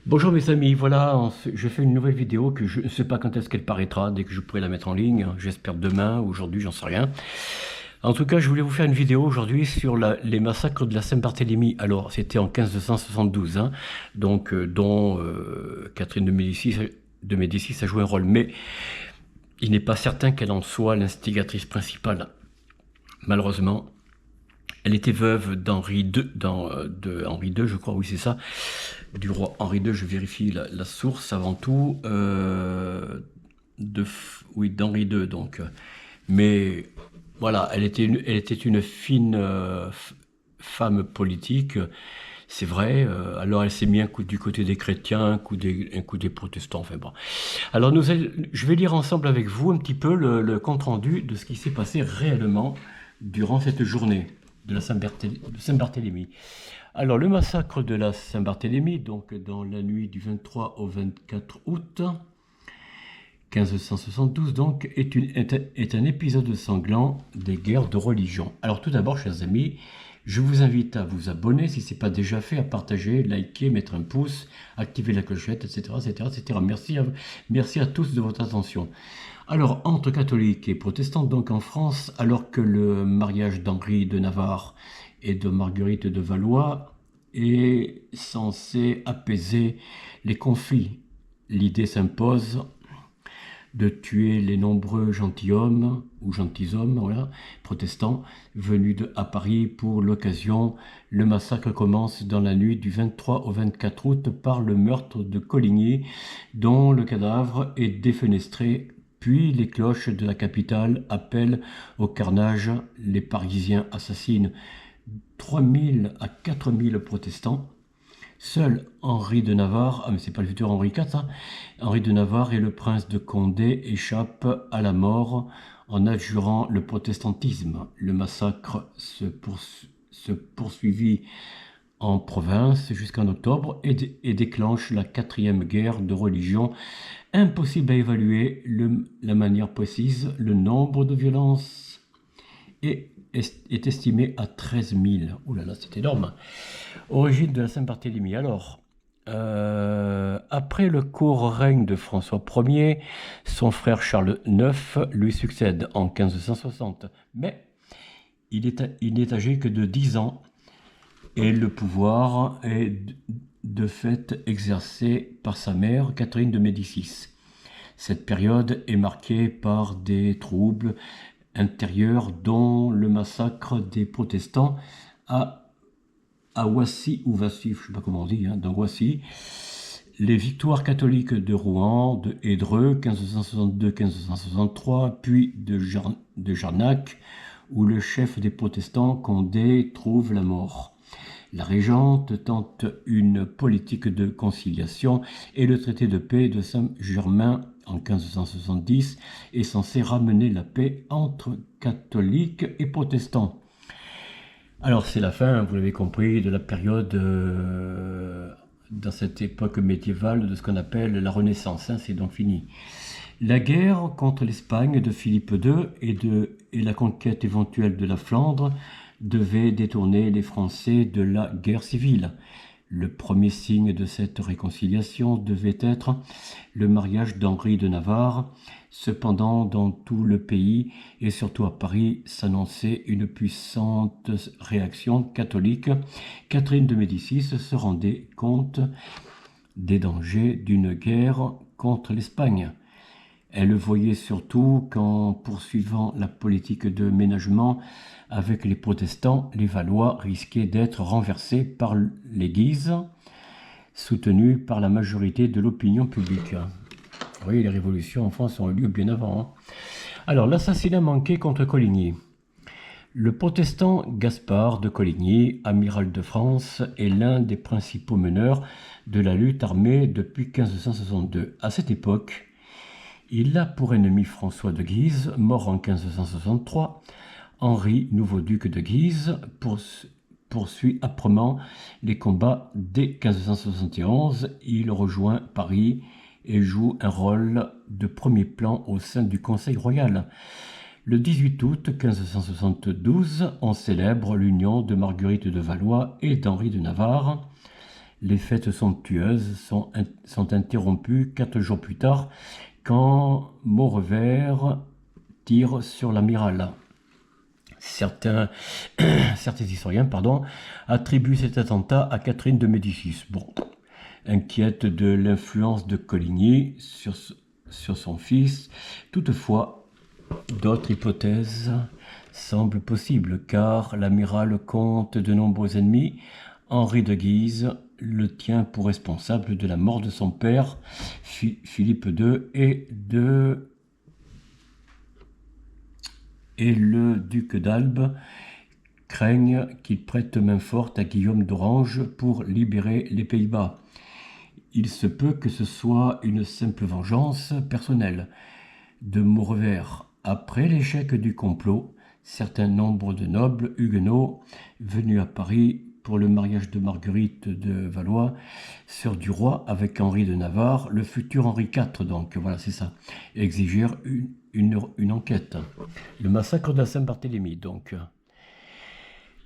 Bonjour mes amis, voilà, je fais une nouvelle vidéo que je ne sais pas quand est-ce qu'elle paraîtra, dès que je pourrai la mettre en ligne, j'espère demain, aujourd'hui, j'en sais rien. En tout cas, je voulais vous faire une vidéo aujourd'hui sur les massacres de la Saint-Barthélemy. Alors, c'était en 1572, hein, donc dont Catherine de Médicis a joué un rôle, mais il n'est pas certain qu'elle en soit l'instigatrice principale. Malheureusement, elle était veuve d'Henri II, de Henri II, je crois, oui c'est ça, du roi Henri II, je vérifie la source avant tout, oui, d'Henri II donc. Mais voilà, elle était une fine femme politique, c'est vrai. Alors elle s'est mise du côté des chrétiens, un coup des protestants, enfin bon. Alors je vais lire ensemble avec vous un petit peu le compte-rendu de ce qui s'est passé réellement durant cette journée de Saint-Barthélemy. Alors, le massacre de la Saint-Barthélemy, donc dans la nuit du 23 au 24 août 1572, donc, est un épisode sanglant des guerres de religion. Alors, tout d'abord, chers amis, je vous invite à vous abonner si ce n'est pas déjà fait, à partager, liker, mettre un pouce, activer la clochette, etc., etc., etc. Merci à tous de votre attention. Alors, entre catholiques et protestants, donc en France, alors que le mariage d'Henri de Navarre et de Marguerite de Valois est censé apaiser les conflits, l'idée s'impose de tuer les nombreux gentilshommes ou gentilshommes, voilà, protestants venus à Paris pour l'occasion. Le massacre commence dans la nuit du 23 au 24 août par le meurtre de Coligny, dont le cadavre est défenestré. Puis les cloches de la capitale appellent au carnage. Les Parisiens assassinent 3000 à 4000 protestants. Seul Henri de Navarre, mais c'est pas le futur Henri IV, hein, Henri de Navarre et le prince de Condé échappent à la mort en adjurant le protestantisme. Le massacre se poursuivit en province jusqu'en octobre et déclenche la 4e guerre de religion. Impossible à évaluer la manière précise. Le nombre de violences est estimé à 13 000. Ouh là là, c'est énorme. Origine de la Saint-Barthélemy. Alors, après le court règne de François Ier, son frère Charles IX lui succède en 1560. Mais il n'est âgé que de 10 ans et le pouvoir est de fait exercé par sa mère, Catherine de Médicis. Cette période est marquée par des troubles intérieurs, dont le massacre des protestants à Wassy ou Vassy, je ne sais pas comment on dit, hein, dans Wassy, les victoires catholiques de Rouen et Dreux, 1562-1563, puis de Jarnac, où le chef des protestants, Condé, trouve la mort. La régente tente une politique de conciliation et le traité de paix de Saint-Germain en 1570 est censé ramener la paix entre catholiques et protestants. Alors c'est la fin, vous l'avez compris, de la période dans cette époque médiévale de ce qu'on appelle la Renaissance, hein, c'est donc fini. La guerre contre l'Espagne de Philippe II et la conquête éventuelle de la Flandre devait détourner les Français de la guerre civile. Le premier signe de cette réconciliation devait être le mariage d'Henri de Navarre. Cependant, dans tout le pays et surtout à Paris, s'annonçait une puissante réaction catholique. Catherine de Médicis se rendait compte des dangers d'une guerre contre l'Espagne. Elle le voyait surtout qu'en poursuivant la politique de ménagement avec les protestants, les Valois risquaient d'être renversés par les Guises, soutenus par la majorité de l'opinion publique. Oui, les révolutions en France ont eu lieu bien avant. Hein. Alors, l'assassinat manqué contre Coligny. Le protestant Gaspard de Coligny, amiral de France, est l'un des principaux meneurs de la lutte armée depuis 1562. À cette époque, il a pour ennemi François de Guise, mort en 1563. Henri, nouveau duc de Guise, poursuit âprement les combats dès 1571. Il rejoint Paris et joue un rôle de premier plan au sein du Conseil royal. Le 18 août 1572, on célèbre l'union de Marguerite de Valois et d'Henri de Navarre. Les fêtes somptueuses sont interrompues 4 jours plus tard quand Maurevert tire sur l'amiral. Certains historiens attribuent cet attentat à Catherine de Médicis. Bon, inquiète de l'influence de Coligny sur son fils. Toutefois, d'autres hypothèses semblent possibles, car l'amiral compte de nombreux ennemis. Henri de Guise le tient pour responsable de la mort de son père, Philippe II, et le duc d'Albe craignent qu'il prête main forte à Guillaume d'Orange pour libérer les Pays-Bas. Il se peut que ce soit une simple vengeance personnelle de Maurevert. Après l'échec du complot, certain nombre de nobles huguenots venus à Paris pour le mariage de Marguerite de Valois, sœur du roi, avec Henri de Navarre, le futur Henri IV, donc voilà, c'est ça, exigèrent une enquête. Le massacre de la Saint-Barthélemy, donc.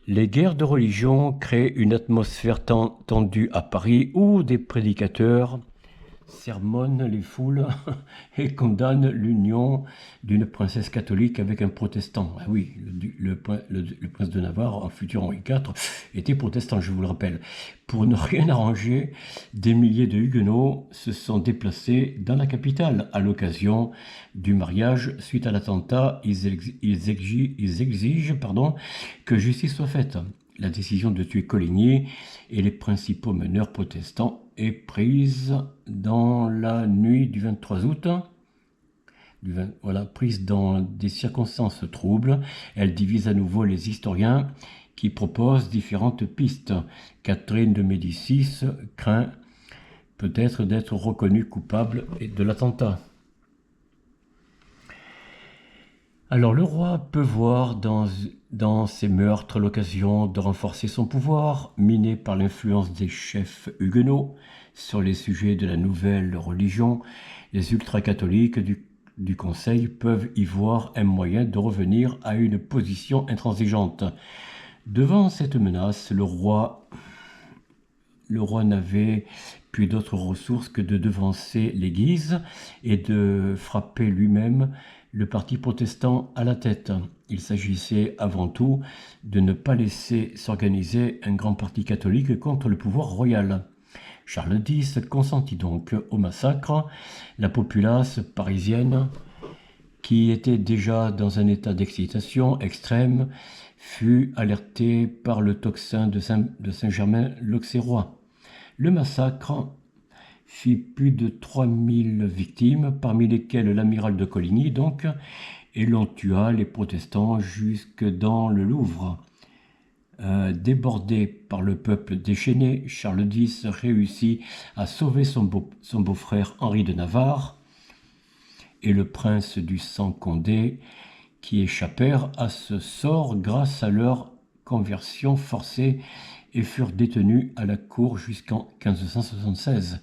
Les guerres de religion créent une atmosphère tendue à Paris où des prédicateurs sermonnent les foules et condamnent l'union d'une princesse catholique avec un protestant. Ah oui, le prince de Navarre, un futur Henri IV, était protestant, je vous le rappelle. Pour ne rien arranger, des milliers de huguenots se sont déplacés dans la capitale à l'occasion du mariage. Suite à l'attentat, ils exigent que justice soit faite. La décision de tuer Coligny et les principaux meneurs protestants est prise dans la nuit du 23 août. Prise dans des circonstances troubles. Elle divise à nouveau les historiens qui proposent différentes pistes. Catherine de Médicis craint peut-être d'être reconnue coupable de l'attentat. Alors le roi peut voir dans ces meurtres l'occasion de renforcer son pouvoir, miné par l'influence des chefs huguenots sur les sujets de la nouvelle religion. Les ultra-catholiques du Conseil peuvent y voir un moyen de revenir à une position intransigeante. Devant cette menace, le roi n'avait plus d'autre ressource que de devancer les Guises et de frapper lui-même le parti protestant à la tête. Il s'agissait avant tout de ne pas laisser s'organiser un grand parti catholique contre le pouvoir royal. Charles X consentit donc au massacre. La populace parisienne, qui était déjà dans un état d'excitation extrême, fut alertée par le tocsin de Saint-Germain-l'Auxerrois. Le massacre fit plus de 3000 victimes, parmi lesquelles l'amiral de Coligny, et l'on tua les protestants jusque dans le Louvre. Débordé par le peuple déchaîné, Charles X réussit à sauver son beau-frère Henri de Navarre et le prince du sang Condé, qui échappèrent à ce sort grâce à leur conversion forcée et furent détenus à la cour jusqu'en 1576.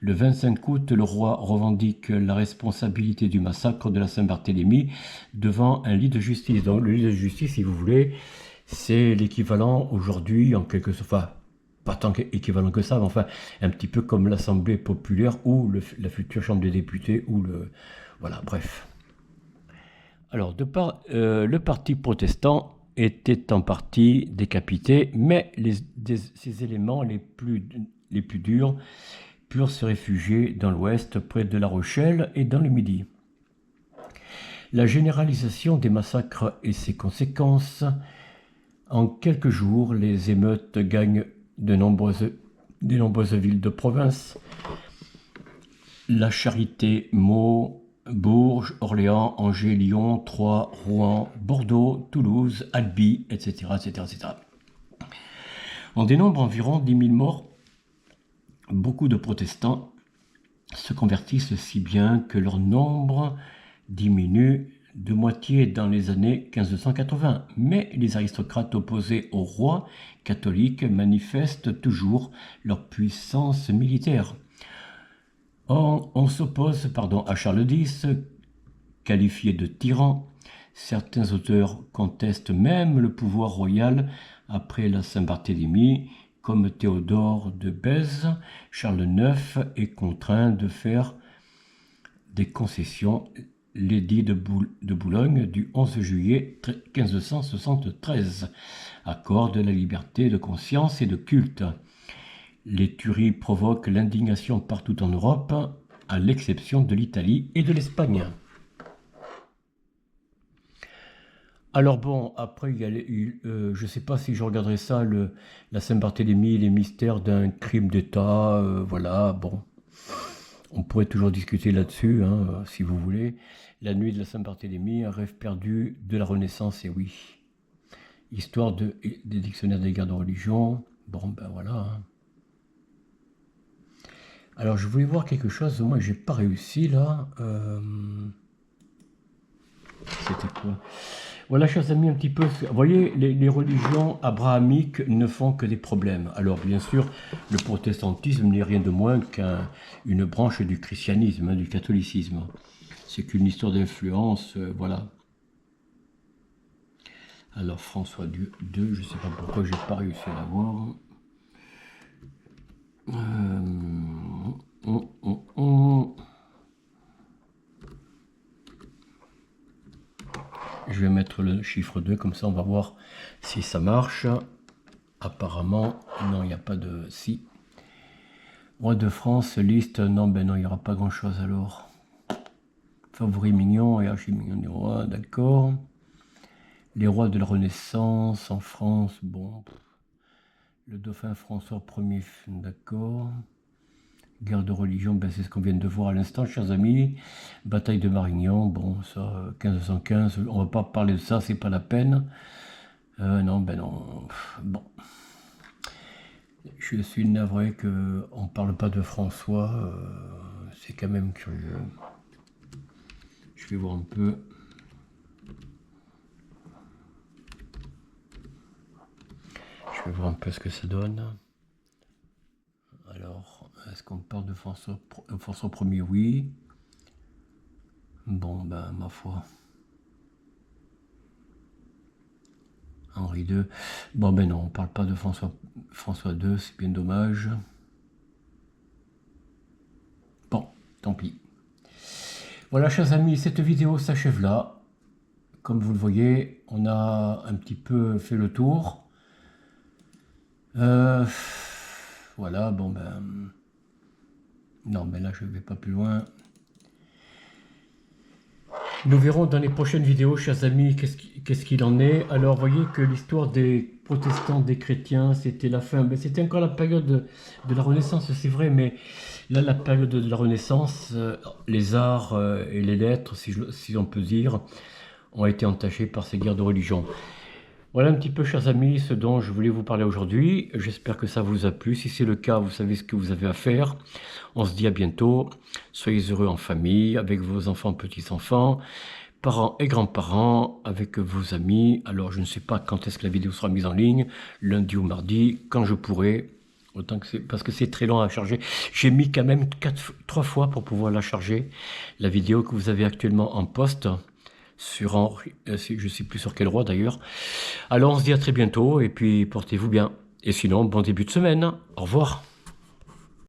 Le 25 août, le roi revendique la responsabilité du massacre de la Saint-Barthélemy devant un lit de justice. Donc le lit de justice, si vous voulez, c'est l'équivalent aujourd'hui, en quelque sorte, enfin, pas tant équivalent que ça, mais enfin, un petit peu comme l'Assemblée populaire ou la future Chambre des députés, ou voilà, bref. Alors, le parti protestant était en partie décapité, mais ces éléments les plus durs purent se réfugier dans l'ouest, près de La Rochelle et dans le Midi. La généralisation des massacres et ses conséquences. En quelques jours, les émeutes gagnent de nombreuses villes de province. La Charité, Meaux, Bourges, Orléans, Angers, Lyon, Troyes, Rouen, Bordeaux, Toulouse, Albi, etc., etc., etc. On dénombre environ 10 000 morts. Beaucoup de protestants se convertissent si bien que leur nombre diminue de moitié dans les années 1580. Mais les aristocrates opposés au roi catholique manifestent toujours leur puissance militaire. On s'oppose à Charles X, qualifié de tyran. Certains auteurs contestent même le pouvoir royal après la Saint-Barthélemy, comme Théodore de Bèze, Charles IX est contraint de faire des concessions. L'édit de Boulogne du 11 juillet 1573 accorde la liberté de conscience et de culte. Les tueries provoquent l'indignation partout en Europe, à l'exception de l'Italie et de l'Espagne. Alors bon, après, il y a je ne sais pas si je regarderai ça, la Saint-Barthélemy, les mystères d'un crime d'État, voilà, bon. On pourrait toujours discuter là-dessus, hein, si vous voulez. La nuit de la Saint-Barthélemy, un rêve perdu de la Renaissance, et oui. Histoire des dictionnaires des guerres de religion, bon, ben voilà. Hein. Alors, je voulais voir quelque chose, moi, j'ai pas réussi, là. C'était quoi? Voilà, chers amis, un petit peu. Vous voyez, les religions abrahamiques ne font que des problèmes. Alors, bien sûr, le protestantisme n'est rien de moins qu'une branche du christianisme, hein, du catholicisme. C'est qu'une histoire d'influence, voilà. Alors, François II, je ne sais pas pourquoi j'ai pas réussi à l'avoir. Je vais mettre le chiffre 2, comme ça on va voir si ça marche. Apparemment, non, il n'y a pas de si. Roi de France, liste, non, ben non, il n'y aura pas grand chose alors. Favori mignon et archi mignon des rois, d'accord. Les rois de la Renaissance en France, bon. Le dauphin François Ier, d'accord. Guerre de religion, ben c'est ce qu'on vient de voir à l'instant, chers amis. Bataille de Marignan, bon, ça, 1515, on va pas parler de ça, c'est pas la peine. Non, ben non, bon. Je suis navré qu'on parle pas de François, c'est quand même curieux. Je vais voir un peu. Je vais voir un peu ce que ça donne. Alors, est-ce qu'on parle de François Ier? Oui. Bon, ben, ma foi. Henri II. Bon, ben non, on parle pas de François II, c'est bien dommage. Bon, tant pis. Voilà, chers amis, cette vidéo s'achève là. Comme vous le voyez, on a un petit peu fait le tour. Voilà, bon ben... Non, mais là, je ne vais pas plus loin. Nous verrons dans les prochaines vidéos, chers amis, qu'est-ce qu'il en est. Alors, vous voyez que l'histoire des protestants, des chrétiens, c'était la fin. Mais c'était encore la période de la Renaissance, c'est vrai, mais là, la période de la Renaissance, les arts et les lettres, si on peut dire, ont été entachés par ces guerres de religion. Voilà un petit peu, chers amis, ce dont je voulais vous parler aujourd'hui. J'espère que ça vous a plu. Si c'est le cas, vous savez ce que vous avez à faire. On se dit à bientôt. Soyez heureux en famille, avec vos enfants, petits-enfants, parents et grands-parents, avec vos amis. Alors, je ne sais pas quand est-ce que la vidéo sera mise en ligne, lundi ou mardi, quand je pourrai. Autant que parce que c'est très long à charger. J'ai mis quand même 3 fois pour pouvoir la charger. La vidéo que vous avez actuellement en poste. Sur je ne sais plus sur quel roi d'ailleurs. Alors on se dit à très bientôt et puis portez-vous bien. Et sinon, bon début de semaine. Au revoir.